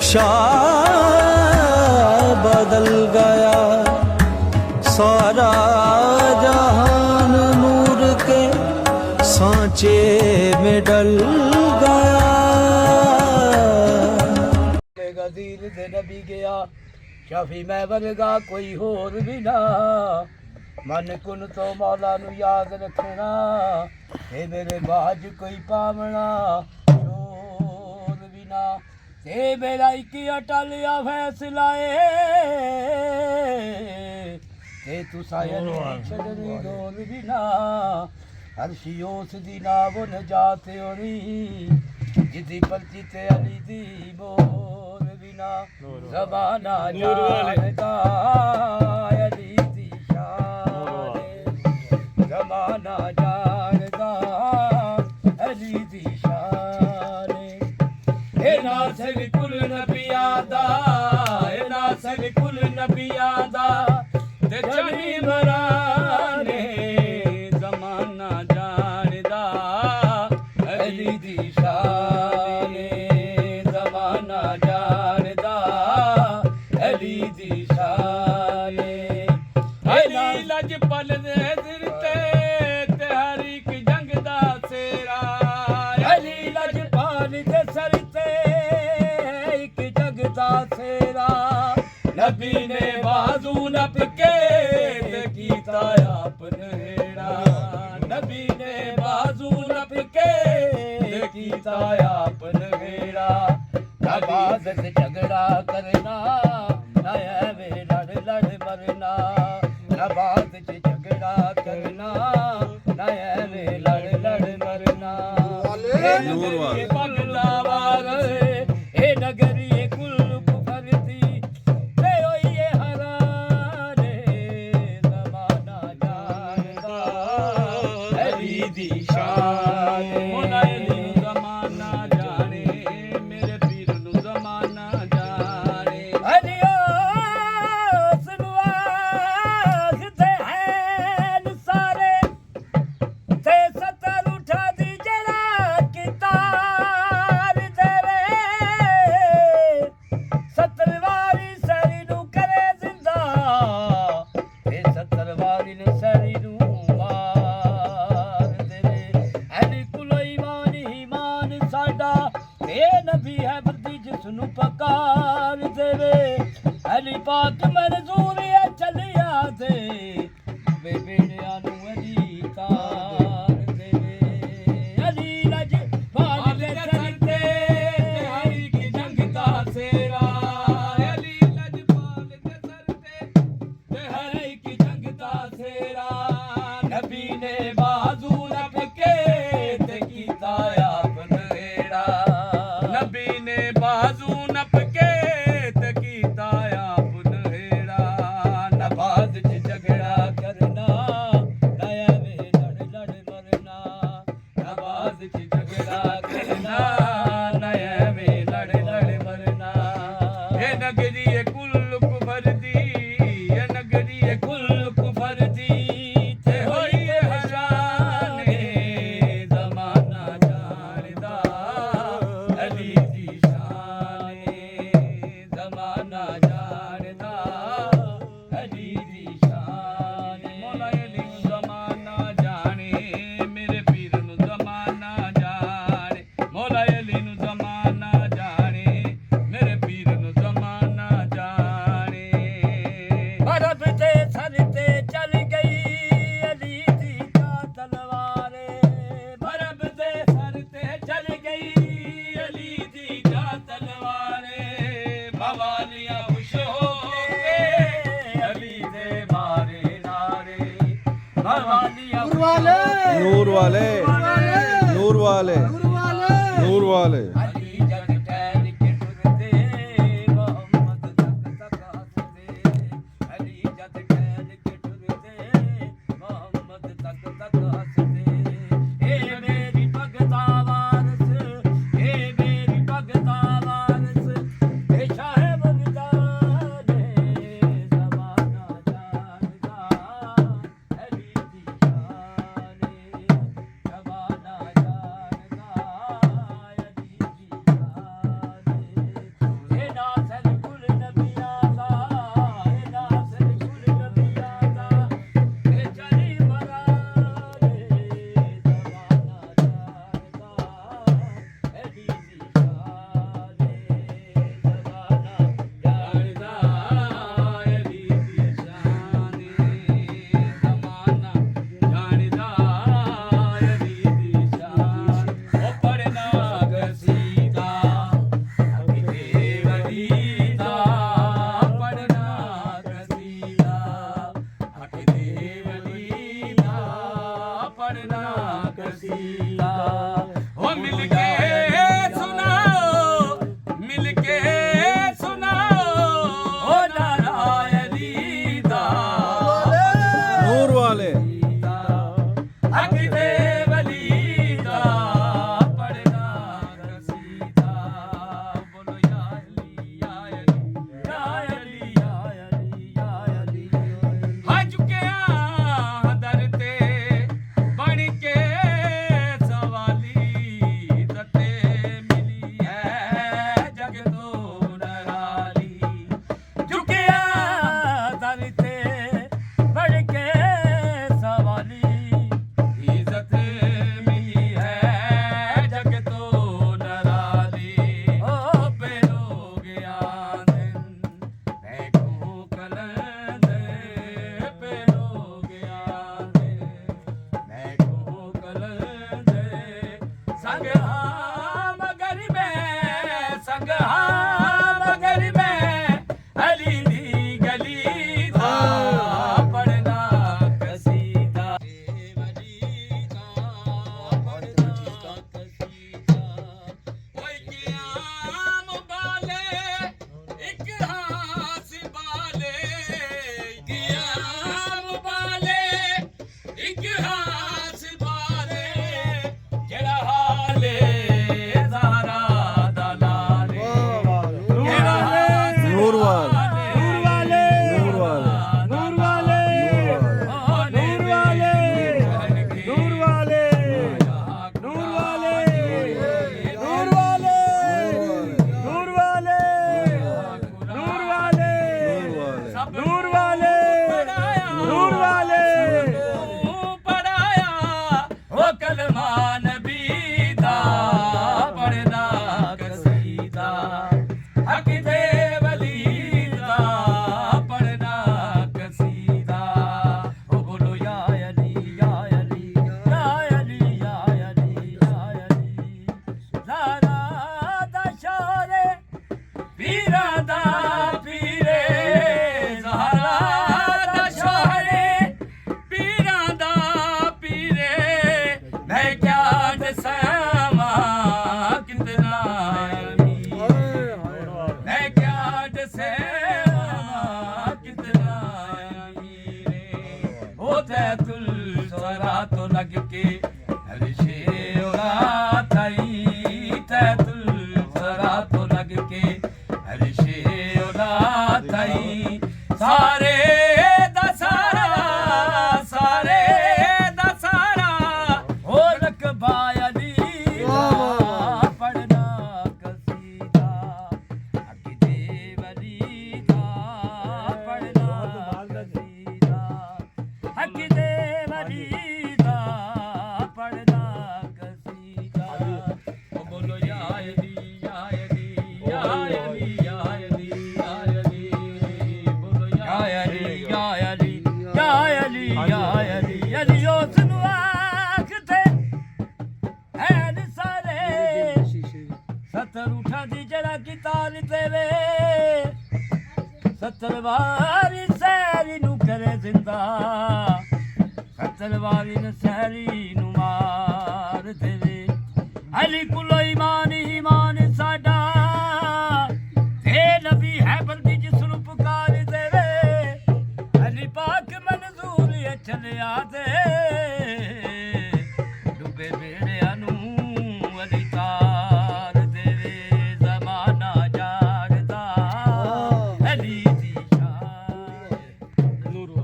नक्शा बदल गया, सारा जहान नूर के सांचे में डल गया। गदीर दे नबी गया, शफी मैं वर्गा कोई होर भी ना। मन कुन तो मौला नू याद रखना, हे मेरे बाज कोई पावना शोर भी ना। ते मेरा एक अटल या फैसला ते तू सायन छड़नी डोल भी ना। हर्षी उस दी ना वो नजात होनी, जिदी पर्ची ते अली दी बोल बिना। ज़माना जानदा अली दी शान, ज़माना जानदा अली दी शान। ए नासिर कुल नबियां दा, ए नासिर कुल नबियां दा ते जमी मराने। ज़माना जानदा अली दी शान, ज़माना जानदा अली दी शान। अली लजपल दे सिर ते हर एक जंग दा सेरा। अली लजपल दे सिर ते एक जंग दा सेरा। नबी ने बाजू नप के ते कीता आप नहेड़ा। नबी ने बाजू नप के ते कीता आप नहेड़ा। नवाज से झगड़ा करना, ना एवे लड़ लड़ मरना। नवाज से झगड़ा करना, ना एवे लड़ लड़ मरना। ए नगरी पगला वार, ए नगरी कुल कुफरती ते होइए हराने। ज़माना जानदा अली दी शान, मौला अली नू ज़माना जाने, मेरे पीर नू ज़माना जाने। अली उस नवाज़ ते हैन सारे ते सतर उठा दी जड़ा कितार तेरे। सत्तर वारी सरी नू करे जिंदा, ते सत्तर वारी ने सरी नू मार तेरे। अली कुलो ईमान ईमान साडा, ते नबी है बदी जिसनू पकार देवे। अली पाक मंजूर है चलिया दे, बेड़िया नू अली तार देवे। अली लजपाल दे सर ते हर एक जंग दा सेरा। अली लजपाल दे सर ते हर एक जंग दा सेरा। नबी ने बाजू नप के ते कीता आप नहेड़ा। नबी ने बाजू नप के ते कीता आप नहेड़ा। नवाज च झगड़ा करना, ना एवे लड़ लड़ मरना। नवाज च झगड़ा करना, ना एवे लड़ लड़ मरना। ए नगरी ए कुल कुफर दी, ए नगरी ए कुल कुफर दी ते होई हराने। ज़माना जानदा अली दी शान, ज़माना जानदा अली दी शान। मौला अली नू ज़माना जाने, मेरे पीर नू ज़माना जाने। मौला अली नू ज़माना जाने, मेरे पीर नू ज़माना जाने। अरब ते सर ते चल गई अली दी का तलवारे। अरब ते सर ते चल गई अली दी का तलवारे। बवालियां खुश हो के अली दे मारे नारे। बवालियां खुश हो के नूर वाले, नूर वाले, नूर वाले। अली जग टहल के टुरदे, मोहम्मद तक तक हंसदे। अली जग टहल के टुरदे, मोहम्मद तक तक हंसदे। ए मेरी भगता वारस, ए मेरी भगता वारस, ए शाह बगदाद। ज़माना जानदा अली दी शान, ज़माना जानदा अली दी ਤੈਤੁਲ ਸਰਾ ਤੋਂ ਲੱਗ ਕੇ ਹਰਸ਼ੇ ਉਰਾ ਤਾਈ ਤੈਤੁਲ ਸਰਾ ਤੋਂ ਲੱਗ ਕੇ ਹਰਸ਼ੇ ਉਰਾ ਤਾਈ ਸਾਰੇ ਦਾ ਸਾਰਾ ਹੋ ਰਕਬਾ ਅਲੀ ਦਾ ਪੜਨਾ ਕਸੀਦਾ ਅੱਗੇ ਦੇ ਵਲੀ ਦਾ ਪੜਨਾ ਕਸੀਦਾ ਅੱਗੇ ਦੇ ਵਲੀ ਦਾ ਪੜਨਾ ਕਸੀਦਾ ਉਹ ਬੋਲੋ ਯਾ ਅਲੀ ਯਾ ਅਲੀ ਯਾ ਅਲੀ ਯਾ ਅਲੀ ਯਾ ਅਲੀ ਬੋਲੋ ਯਾ ਅਲੀ ਯਾ ਅਲੀ ਯਾ ਅਲੀ ਯਾ ਅਲੀ ਅਲੀ ਉਸ ਨੂੰ ਆਖਦੇ ਐਨ ਸਾਰੇ ਸੱਤਰ ਉਠਾਂ ਦੀ ਜੜਾ ਕੀ ਤਾਲ ਦੇਵੇ 70 ਵਾਰੀ ਸੈਰੀ ਨੂੰ ਕਰੇ ਜ਼ਿੰਦਾ 70 ਵਾਰੀ ਨੂੰ ਸੈਰੀ ਨੂੰ ਮਾਰ ਦੇਵੇ ਅਲੀ ਕੁਲੋ ਈਮਾਨ ਸਾਡਾ ਤੇ ਨਬੀ ਹੈ ਬੰਦੀ ਜਿਸ ਨੂੰ ਪੁਕਾਰ ਦੇਵੇ ਅਲੀ ਪਾਕ ਮਨਜ਼ੂਰ ਇਹ ਚਲਿਆ ਦੇ ਡੁੱਬੇ ਬੇੜਿਆਂ ਨੂੰ ਅਲੀ ਤਾਰ ਦੇਵੇ ਜ਼ਮਾਨਾ ਜਾਗਦਾ ਅਲੀ ਦੀ ਸ਼ਾਨ ਨੂਰ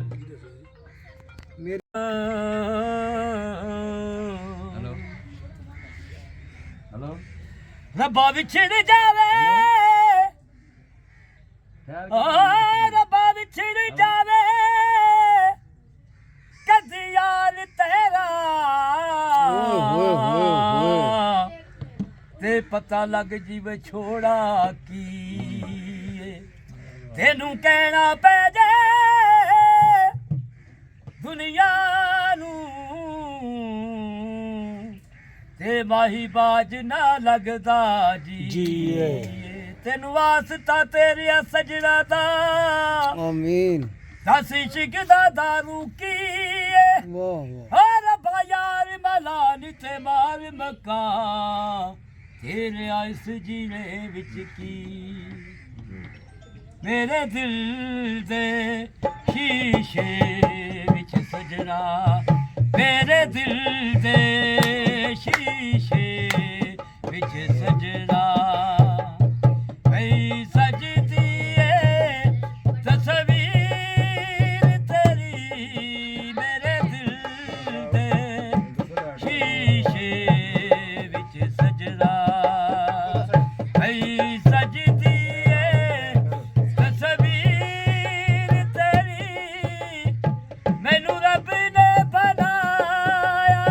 ਹੈਲੋ ਰੱਬਾ ਵਿਛੜ ਜਾਵੇ ਓ ਰੱਬਾ ਵਿਛੜ ਜਾਵੇ ਕਦੀ ਯਾਰ ਤੇਰਾ ਤੇ ਪਤਾ ਲੱਗ ਜੀਵੇ ਛੋੜਾ ਕੀ ਏ। ਤੈਨੂੰ ਕਹਿਣਾ ਪੈ ਜੇ ਦੁਨੀਆ ਨੂੰ ਤੇ ਮਾਹੀ ਬਾਜ ਨਾ ਲੱਗਦਾ ਜੀ ਤੈਨੂੰ ਵਾਸਤਾ ਤੇਰੀਆ ਸਜਣਾ ਦਾ ਆਮੀਨ ਦਸ ਇਸ਼ਕ ਦਾ ਦਾਰੂ ਕੀ ਏ ਵਾਹ ਵਾਹ ਓ ਰੱਬਾ ਯਾਰ ਮਲਾ ਨਿਥੇ ਮਾਰ ਮੱਕਾ ਤੇਰੇ ਇਸ ਜੀਣੇ ਵਿੱਚ ਕੀ ਮੇਰੇ ਦਿਲ ਦੇ ਸ਼ੀਸ਼ੇ ਵਿੱਚ ਸਜਣਾ ਮੇਰੇ ਦਿਲ ਦੇ ਸ਼ੀਸ਼ੇ ਵਿੱਚ ਸਜਣਾ ਬਈ ਸਜਦੀ ਏ ਤਸਵੀਰ ਤੇਰੀ ਮੇਰੇ ਦਿਲ ਦੇ ਸ਼ੀਸ਼ੇ ਵਿੱਚ ਸਜਣਾ ਬਈ ਸਜਦੀ ਏ ਤਸਵੀਰ ਤੇਰੀ ਮੈਨੂੰ ਰੱਬ ਨੇ ਬਣਾਇਆ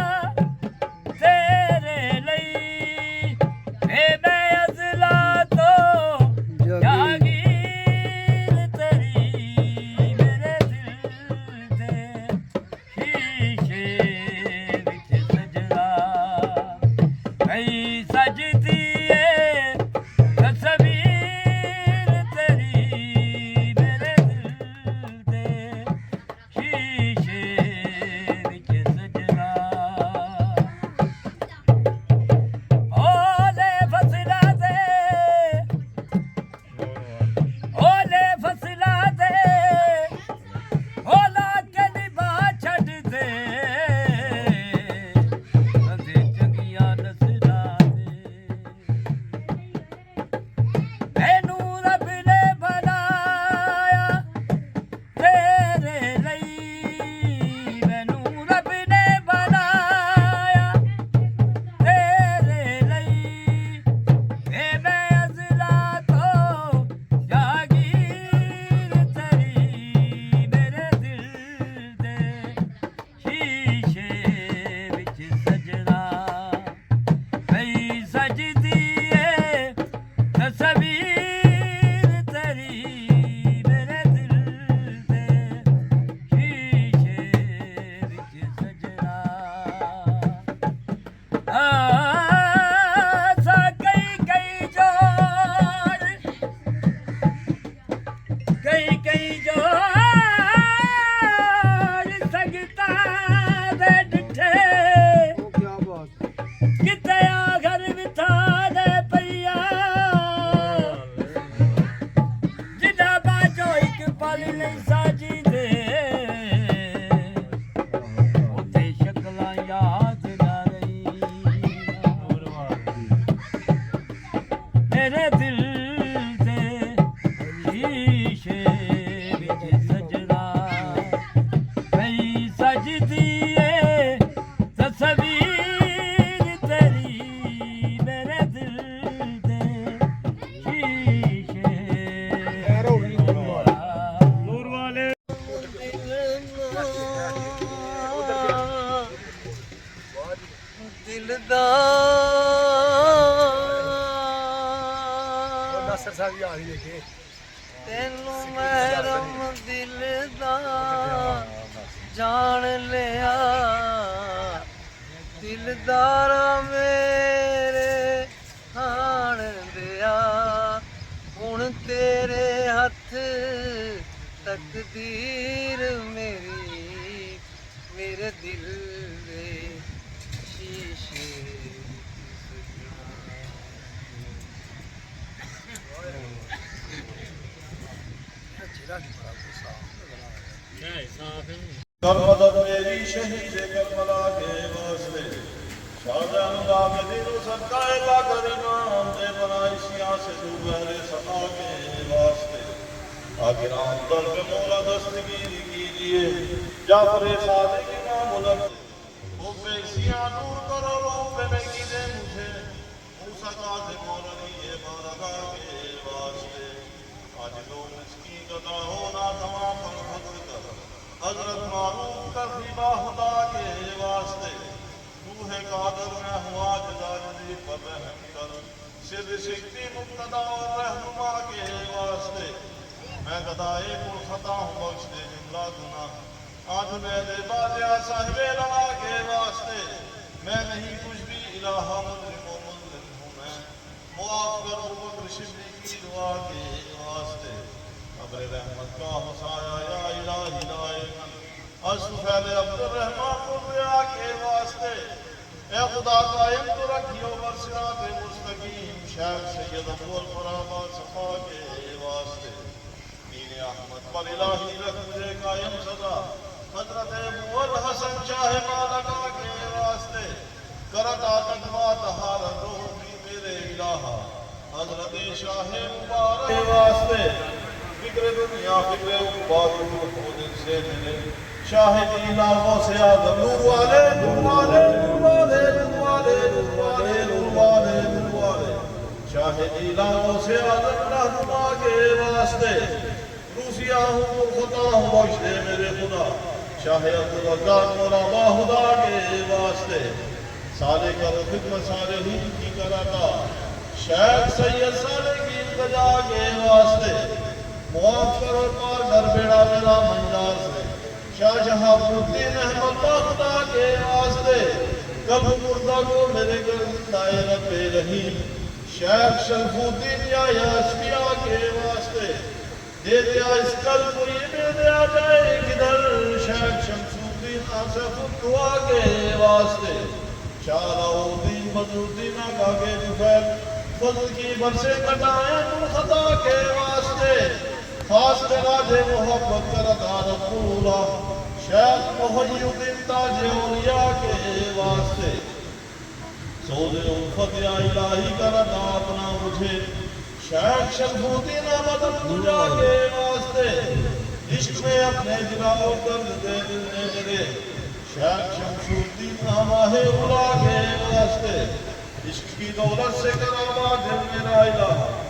ਤੈਨੂੰ ਮਹਿਰਮ ਦਿਲ ਦਾ ਜਾਣ ਲਿਆ ਦਿਲਦਾਰਾ ਮੇਰੇ ਹਾਣ ਦਿਆ ਹੁਣ ਤੇਰੇ ਹੱਥ ਤਕਦੀਰ ਮੇਰੀ ਮੇਰੇ ਦਿਲ ਦੇ ਸ਼ੀਸ਼ੇ कर मदद मेरी शहीद करबला के वास्ते शाहजहां बाग दिलो सदकाए ला कर इमाम दे बनाई सिया से तू मेरे सदा के वास्ते आगिराम दर पे मौला दस्तगीरी कीजिए जाफर सादिक इमाम उलग वो बेसिया दूर करो रूप में कीजिए मुझे मूसा का दे मौला ये बारगाह के वास्ते आज लोग मिस्कीन का होना तमाम पर फजल कर हजरत मारूफ कर दिबा खुदा के वास्ते तू है कादर मैं हुआ जलाली पर रहम कर सिर सिक्ति मुक्तदा और रहनुमा के वास्ते मैं गदाए पुर खता हूँ बख्श दे जुमला गुनाह आज मेरे बाजा साहिबे लगा के वास्ते मैं नहीं कुछ भी इलाहा मुजरिम हूँ मैं मुआफ कर बकर शिबली की दुआ के वास्ते अबरे रहमत का हसाया या इलाही लायमन असफैल अब्दुर्रहमान कुर्रिया के वास्ते ए खुदा कायम तो रखियो बर सिरात मुस्तकीम शेख सैयद अब्दुल फरामा सफा के वास्ते दीन अहमद पर इलाही रख मुझे कायम सदा हजरत मुअल हसन चाहे मालका के वास्ते करता तकवा तहार रूह भी मेरे इलाहा हजरत शाह मुबारक के वास्ते फिक्र दुनिया फिक्र उबाद हो दिल से मिले शाहिदी लाखों से आदम नूर वाले नूर वाले नूर वाले नूर वाले नूर वाले नूर वाले नूर वाले शाहिदी लाखों से आदम रहनुमा के वास्ते रूसिया हूँ खुदा हूँ बख्श दे मेरे खुदा शाह अब्दुल वक्कार मौला बाहुदा के वास्ते साले कर खिदमत साले ही की कराता शेख सैयद साले की गजा के वास्ते मुआफ करो पार घर बेड़ा मेरा मंजार से शाह जहाबुद्दीन अहमद बागदा के वास्ते कब मुर्दा को मेरे घर जिंदाए रबे रहीम शेख शरफुद्दीन या यासफिया के वास्ते दे दिया इस कल को ये दे दिया जाए किधर शेख शमसुद्दीन आसफ दुआ के वास्ते शाह राउद्दीन बदरुद्दीन आका के जुफैल फजल की बरसे कटाए मुर्खदा के वास्ते खास राजे मोहब्बत करता रसूला शेख मुहय्यिद्दीन ताज औलिया के वास्ते सोज़े उल्फत या इलाही करता अपना मुझे शेख शरफुद्दीन अहमद तुझा के वास्ते इश्क में अपने जिलाओ कर दे दिल ने मेरे शेख शमसुद्दीन नामाहे उला के वास्ते इश्क की दौलत से करामा दिल मेरा इलाहा